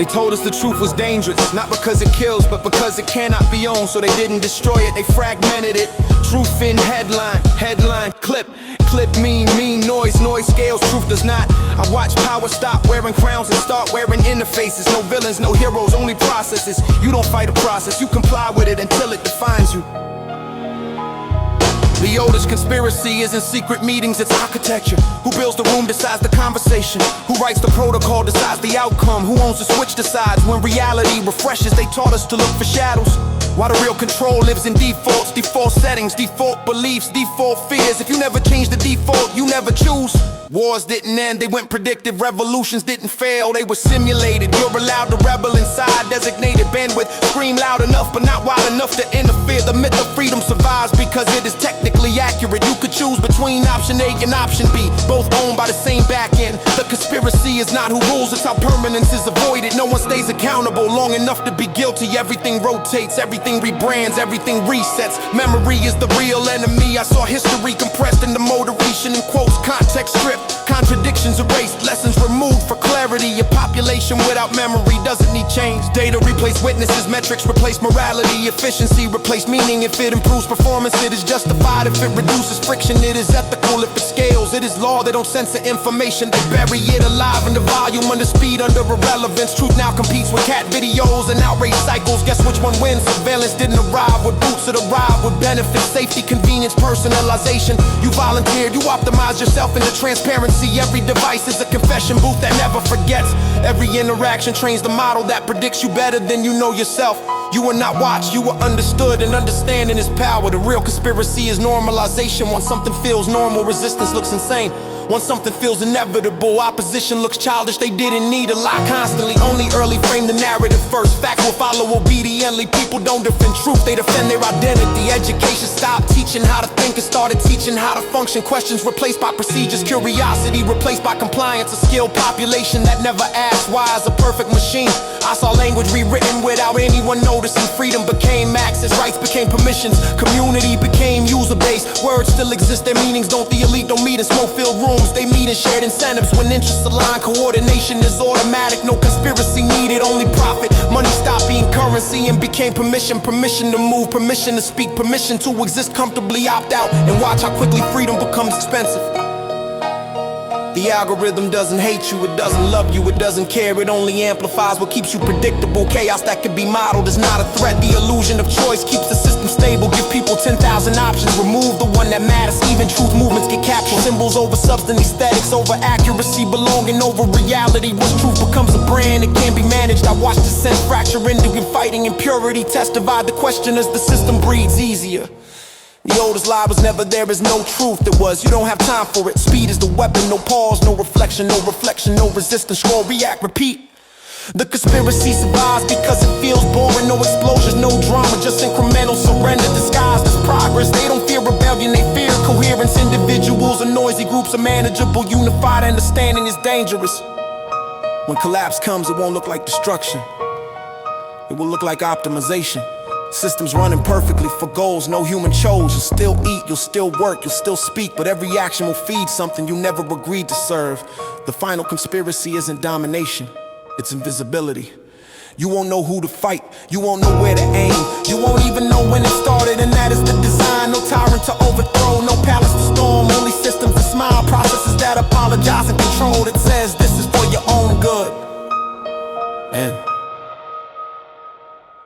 They told us the truth was dangerous, not because it kills, but because it cannot be owned. So they didn't destroy it, they fragmented it. Truth in headline, clip mean noise scales, truth does not. I watch power stop wearing crowns and start wearing interfaces. No villains, no heroes, only processes. You don't fight a process, you comply with it until it defines you. The oldest conspiracy isn't secret meetings, it's architecture. Who builds the room decides the conversation. Who writes the protocol decides the outcome. Who owns the switch decides when reality refreshes. They taught us to look for shadows, while the real control lives in defaults, default settings, default beliefs, default fears. If you never change the default, you never choose. Wars didn't end, they went predictive. Revolutions didn't fail, they were simulated. You're allowed to rebel inside designated bandwidth. Scream loud enough, but not wide enough to interfere. The myth of freedom survives because it is technically accurate. You could choose between option A and option B, both owned by the same back end. The conspiracy is not who rules, it's how permanence is avoided. No one stays accountable long enough to be guilty. Everything rotates, everything rebrands, everything resets. Memory is the real enemy. I saw history compressed into motivation in quotes, context stripped, contradictions erased, lessons removed for clarity. A population without memory doesn't need change. Data replace witnesses, metrics replace morality. Efficiency replace meaning. If it improves performance, it is justified. If it reduces friction, it is ethical. If it scales, it is law. They don't censor information, they bury it alive in the volume, under speed, under irrelevance. Truth now competes with cat videos and outrage cycles. Guess which one wins? Surveillance didn't arrive with boots, it arrived with benefits, safety, convenience, personalization. You volunteered, you optimized yourself into transparency. Every device is a confession booth that never forgets. Every interaction trains the model that predicts you better than you know yourself. You are not watched, you are understood, and understanding is power. The real conspiracy is normalization. Once something feels normal, resistance looks insane. Once something feels inevitable, opposition looks childish. They didn't need a lot constantly, only early frame the narrative first. Fact will follow obediently. People don't defend truth, they defend their identity. Education stopped teaching how to think and started teaching how to function. Questions replaced by procedures, curiosity replaced by compliance. A skilled population that never asked why is a perfect machine. I saw language rewritten without anyone noticing. Freedom became access, rights became permissions. Community became user-based. Words still exist, their meanings don't. The elite don't meet in smoke-filled rooms. They meet in shared incentives. When interests align, coordination is automatic. No conspiracy needed, only profit. Money stopped being currency and became permission. Permission to move, permission to speak, permission to exist comfortably. Opt out and watch how quickly freedom becomes expensive. The algorithm doesn't hate you, it doesn't love you, it doesn't care. It only amplifies what keeps you predictable. Chaos that could be modeled is not a threat. The illusion of choice keeps the system stable. Give people 10,000 options, remove the one that matters. Even truth movements get captured. Symbols over substance, aesthetics over accuracy, belonging over reality. Once truth becomes a brand, it can't be managed. I watched dissent fracture into fighting impurity. Test divide the question as the system breeds easier. The oldest lie was never there is no truth. There was, you don't have time for it. Speed is the weapon, no pause, no reflection, no resistance. Scroll, react, repeat. The conspiracy survives because it feels boring. No explosions, no drama, just incremental surrender disguised as progress. They don't fear rebellion, they fear coherence. Individuals or noisy groups are manageable. Unified understanding is dangerous. When collapse comes, it won't look like destruction. It will look like optimization. Systems running perfectly for goals no human chose. You'll still eat, you'll still work, you'll still speak, but every action will feed something you never agreed to serve. The final conspiracy isn't domination, it's invisibility. You won't know who to fight, you won't know where to aim. You won't even know when it started, and that is the design. No tyrant to overthrow, no palace to storm. Only systems that smile, processes that apologize and control. That says this is for your own good. And